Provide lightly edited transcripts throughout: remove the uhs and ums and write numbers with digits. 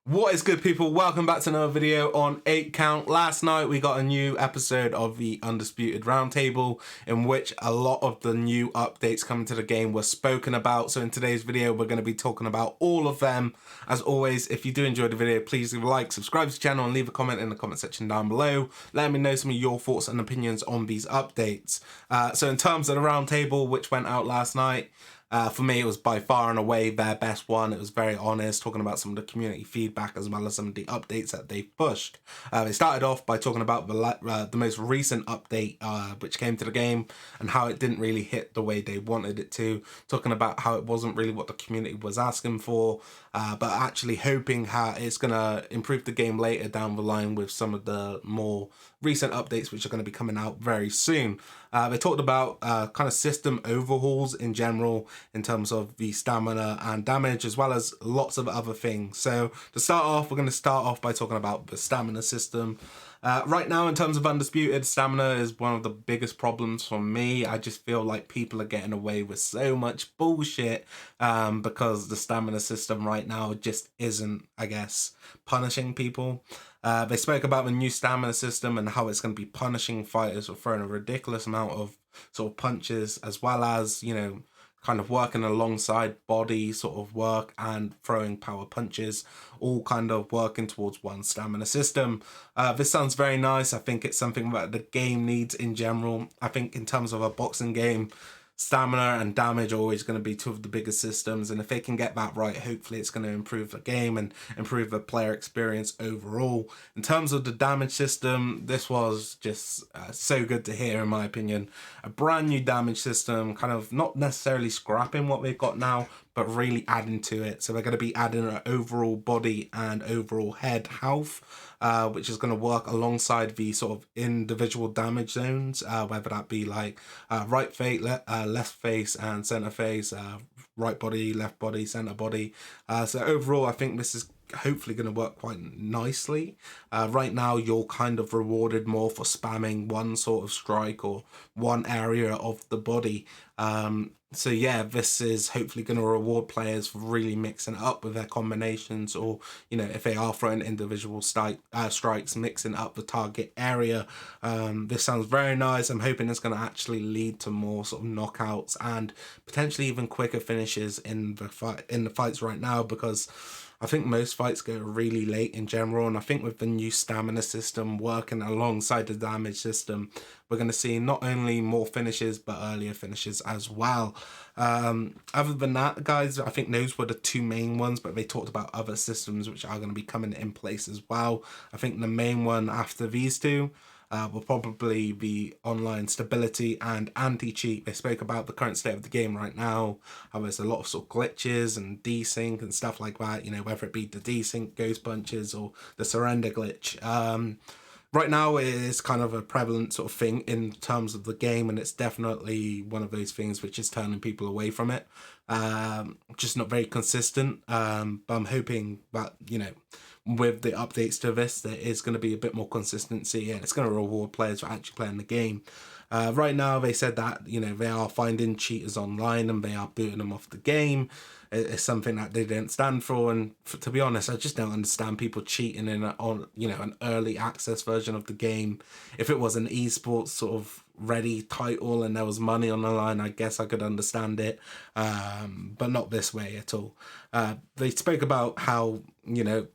What is good, people? Welcome back to another video on 8 Count. Last night we got a new episode of the Undisputed Roundtable in which a lot of the new updates coming to the game were spoken about. So in today's video we're going to be talking about all of them. As always, if you do enjoy the video, please leave a like, subscribe to the channel and leave a comment in the comment section down below. Let me know some of your thoughts and opinions on these updates. So in terms of the Roundtable, which went out last night, for me, it was by far and away their best one. It was very honest, talking about some of the community feedback as well as some of the updates that they pushed. They started off by talking about the most recent update which came to the game and how it didn't really hit the way they wanted it to, talking about how it wasn't really what the community was asking for, but actually hoping how it's going to improve the game later down the line with some of the more recent updates which are going to be coming out very soon. They talked about kind of system overhauls in general in terms of the stamina and damage, as well as lots of other things. So to start off, we're going to start off by talking about the stamina system. Right now, in terms of Undisputed, stamina is one of the biggest problems for me. I just feel like people are getting away with so much bullshit because the stamina system right now just isn't, I guess, punishing people. They spoke about the new stamina system and how it's going to be punishing fighters for throwing a ridiculous amount of sort of punches, as well as, you know, kind of working alongside body sort of work and throwing power punches, all kind of working towards one stamina system. This sounds very nice. I think it's something that the game needs in general. I think in terms of a boxing game, stamina and damage are always going to be two of the biggest systems, and if they can get that right, hopefully it's going to improve the game and improve the player experience overall. In terms of the damage system, this was just so good to hear, in my opinion. A brand new damage system, kind of not necessarily scrapping what they've got now, but really adding to it. So they're going to be adding an overall body and overall head health, which is going to work alongside the sort of individual damage zones, whether that be like right face, left face and center face, right body, left body, center body. So overall, I think this is hopefully going to work quite nicely. Right now, you're kind of rewarded more for spamming one sort of strike or one area of the body. So yeah, this is hopefully going to reward players for really mixing it up with their combinations, or, you know, if they are throwing individual strikes, mixing up the target area. This sounds very nice. I'm hoping it's going to actually lead to more sort of knockouts and potentially even quicker finishes in the fights right now, because I think most fights go really late in general, and I think with the new stamina system working alongside the damage system, we're going to see not only more finishes but earlier finishes as well. Other than that, guys, I think those were the two main ones, but they talked about other systems which are going to be coming in place as well. I think the main one after these two will probably be online stability and anti-cheat. They spoke about the current state of the game right now, how there's a lot of sort of glitches and desync and stuff like that, you know, whether it be the desync ghost punches or the surrender glitch. Right now it is kind of a prevalent sort of thing in terms of the game, and it's definitely one of those things which is turning people away from it. Just not very consistent, but I'm hoping that, you know, with the updates to this, there is going to be a bit more consistency and it's going to reward players for actually playing the game. Right now, they said that, you know, they are finding cheaters online and they are booting them off the game. It's something that they didn't stand for, and to be honest, I just don't understand people cheating in an early access version of the game. If it was an esports sort of ready title and there was money on the line, I guess I could understand it, but not this way at all. They spoke about how, you know,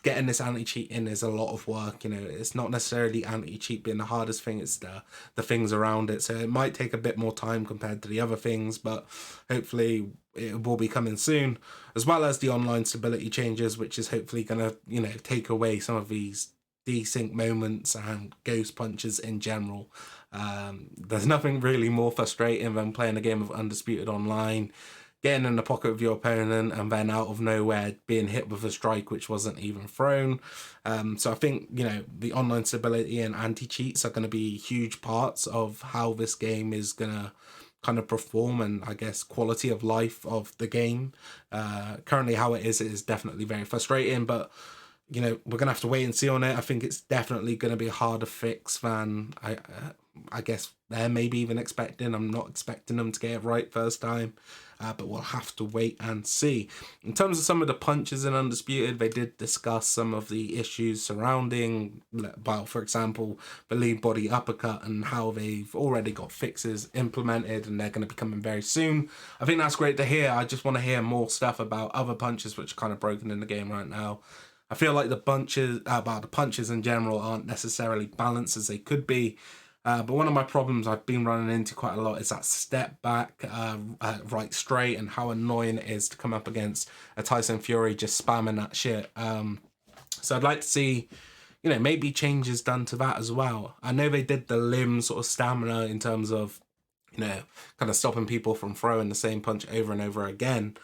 getting this anti-cheat in is a lot of work. You know, it's not necessarily anti-cheat being the hardest thing, it's the things around it. So it might take a bit more time compared to the other things, but hopefully it will be coming soon, as well as the online stability changes, which is hopefully going to, you know, take away some of these desync moments and ghost punches in general. There's nothing really more frustrating than playing a game of Undisputed online, getting in the pocket of your opponent and then out of nowhere being hit with a strike which wasn't even thrown. So I think, you know, the online stability and anti-cheats are going to be huge parts of how this game is going to kind of perform, and I guess quality of life of the game. Currently how it is definitely very frustrating, but, you know, we're going to have to wait and see on it. I think it's definitely going to be a harder fix than I guess they're maybe even expecting. I'm not expecting them to get it right first time, but we'll have to wait and see. In terms of some of the punches in Undisputed, they did discuss some of the issues surrounding, well, for example, the lead body uppercut and how they've already got fixes implemented and they're going to be coming very soon. I think that's great to hear. I just want to hear more stuff about other punches which are kind of broken in the game right now. I feel like the punches in general aren't necessarily balanced as they could be. But one of my problems I've been running into quite a lot is that step back, right straight, and how annoying it is to come up against a Tyson Fury just spamming that shit. So I'd like to see, maybe changes done to that as well. I know they did the limb sort of stamina in terms of, kind of stopping people from throwing the same punch over and over again.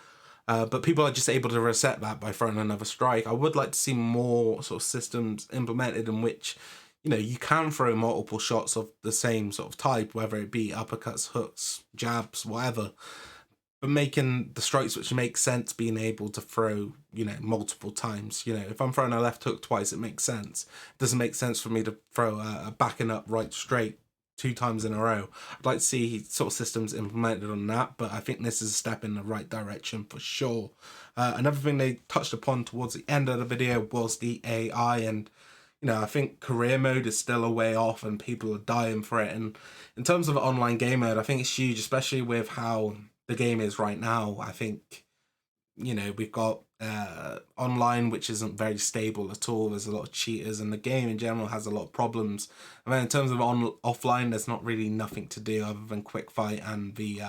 But people are just able to reset that by throwing another strike. I would like to see more sort of systems implemented in which, you can throw multiple shots of the same sort of type, whether it be uppercuts, hooks, jabs, whatever. But making the strikes which make sense, being able to throw, multiple times. If I'm throwing a left hook twice, it makes sense. It doesn't make sense for me to throw a backing up right straight 2 times in a row. I'd like to see sort of systems implemented on that, but I think this is a step in the right direction for sure. Another thing they touched upon towards the end of the video was the AI, and I think career mode is still a way off and people are dying for it. And in terms of online game mode, I think it's huge, especially with how the game is right now. I think, we've got online, which isn't very stable at all. There's a lot of cheaters, and the game in general has a lot of problems. And then in terms of offline, there's not really nothing to do other than quick fight and the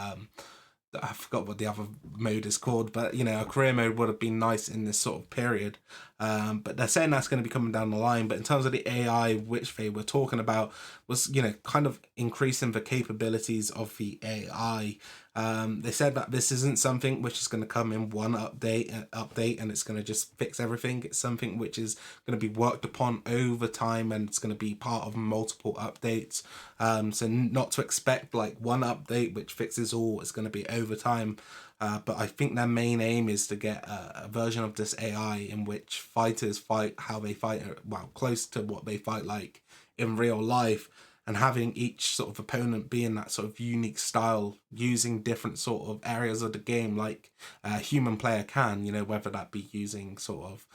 I forgot what the other mode is called, but a career mode would have been nice in this sort of period. But they're saying that's going to be coming down the line. But in terms of the AI, which they were talking about, was kind of increasing the capabilities of the AI. They said that this isn't something which is going to come in one update and it's going to just fix everything. It's something which is going to be worked upon over time, and it's going to be part of multiple updates. So not to expect like one update which fixes all. It's going to be over time. But I think their main aim is to get a version of this AI in which fighters fight how they fight, well, close to what they fight like in real life, and having each sort of opponent be in that sort of unique style, using different sort of areas of the game like a human player can, whether that be using sort of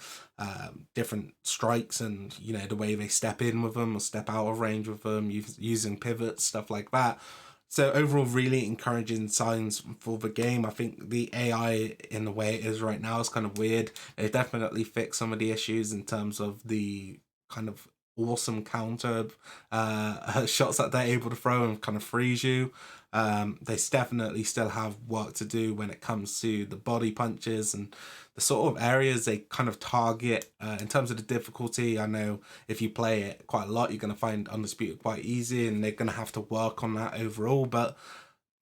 different strikes and, the way they step in with them or step out of range with them, using pivots, stuff like that. So overall, really encouraging signs for the game. I think the AI in the way it is right now is kind of weird. It definitely fixed some of the issues in terms of the kind of awesome counter shots that they're able to throw and kind of freeze you. They definitely still have work to do when it comes to the body punches and the sort of areas they kind of target. In terms of the difficulty, I know if you play it quite a lot, you're going to find Undisputed quite easy, and they're going to have to work on that overall. But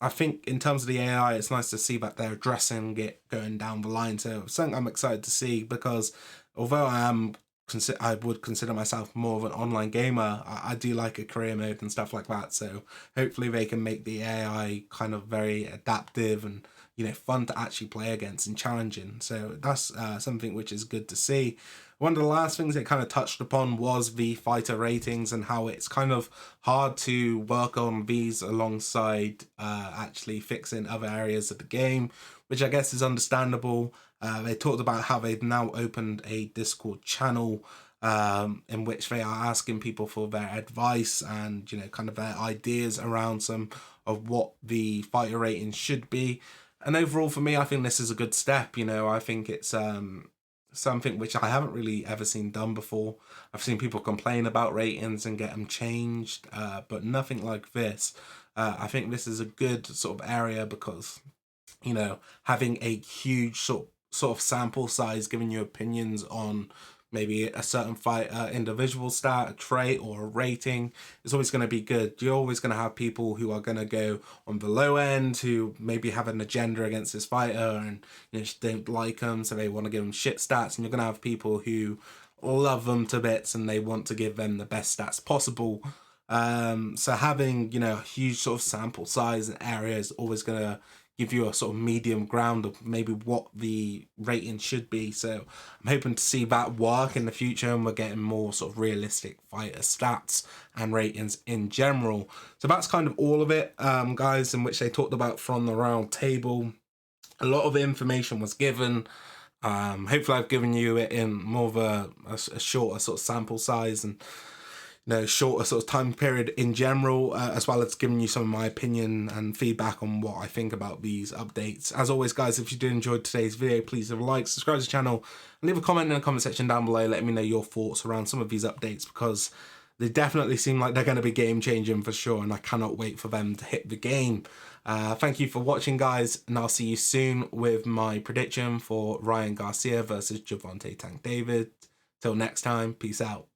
I think in terms of the AI, it's nice to see that they're addressing it going down the line. So something I'm excited to see, because although I would consider myself more of an online gamer, I do like a career mode and stuff like that. So hopefully they can make the AI kind of very adaptive and, fun to actually play against and challenging. So that's something which is good to see. One of the last things it kind of touched upon was the fighter ratings and how it's kind of hard to work on these alongside actually fixing other areas of the game, which I guess is understandable. They talked about how they've now opened a Discord channel in which they are asking people for their advice and, kind of their ideas around some of what the fighter rating should be. And overall, for me, I think this is a good step. I think it's something which I haven't really ever seen done before. I've seen people complain about ratings and get them changed, but nothing like this. I think this is a good sort of area because, having a huge sort of sample size, giving you opinions on maybe a certain fighter individual stat, a trait, or a rating, is always going to be good. You're always going to have people who are going to go on the low end, who maybe have an agenda against this fighter and just don't like them, so they want to give them shit stats, and you're going to have people who love them to bits and they want to give them the best stats possible. So having a huge sort of sample size and area is always going to give you a sort of medium ground of maybe what the rating should be. So I'm hoping to see that work in the future, and we're getting more sort of realistic fighter stats and ratings in general. So that's kind of all of it, guys, in which they talked about from the round table. A lot of information was given. Hopefully I've given you it in more of a shorter sort of sample size, and shorter sort of time period in general, as well as giving you some of my opinion and feedback on what I think about these updates. As always, guys, if you did enjoy today's video, please leave a like, subscribe to the channel, and leave a comment in the comment section down below letting me know your thoughts around some of these updates, because they definitely seem like they're going to be game changing for sure, and I cannot wait for them to hit the game. Thank you for watching, guys, and I'll see you soon with my prediction for Ryan Garcia versus Gervonta Tank David. Till next time, peace out.